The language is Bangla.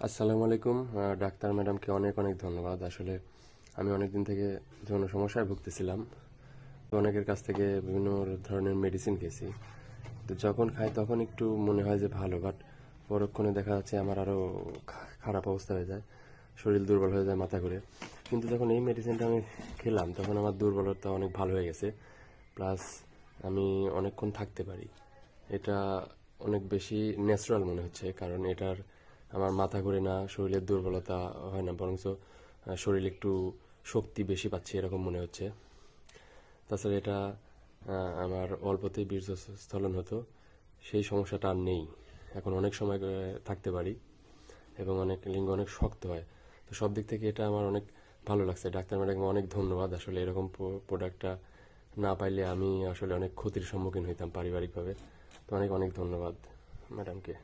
আসসালামু আলাইকুম। ডাক্তার ম্যাডামকে অনেক অনেক ধন্যবাদ। আসলে আমি অনেক দিন থেকে যৌন সমস্যায় ভুগতেছিলাম। অনেকের কাছ থেকে বিভিন্ন ধরনের মেডিসিন খেয়েছি, তো যখন খাই তখন একটু মনে হয় যে ভালো, বাট পরক্ষণে দেখা যাচ্ছে আমার আরও খারাপ অবস্থা হয়ে যায়, শরীর দুর্বল হয়ে যায়, মাথা ঘুরে। কিন্তু যখন এই মেডিসিনটা আমি খেলাম তখন আমার দুর্বলতা অনেক ভালো হয়ে গেছে, প্লাস আমি অনেকক্ষণ থাকতে পারি। এটা অনেক বেশি ন্যাচারাল মনে হচ্ছে, কারণ এটার আমার মাথা ঘুরে না, শরীরের দুর্বলতা হয় না, বরঞ্চ শরীর একটু শক্তি বেশি পাচ্ছে এরকম মনে হচ্ছে। তাছাড়া এটা আমার অল্পতেই বীর্যস্খলন হতো, সেই সমস্যাটা আর নেই। এখন অনেক সময় থাকতে পারি এবং অনেক লিঙ্গ অনেক শক্ত হয়। তো সব দিক থেকে এটা আমার অনেক ভালো লাগছে। ডাক্তার ম্যাডামকে অনেক ধন্যবাদ। আসলে এরকম প্রোডাক্টটা না পাইলে আমি আসলে অনেক ক্ষতির সম্মুখীন হইতাম পারিবারিকভাবে। তো অনেক অনেক ধন্যবাদ ম্যাডামকে।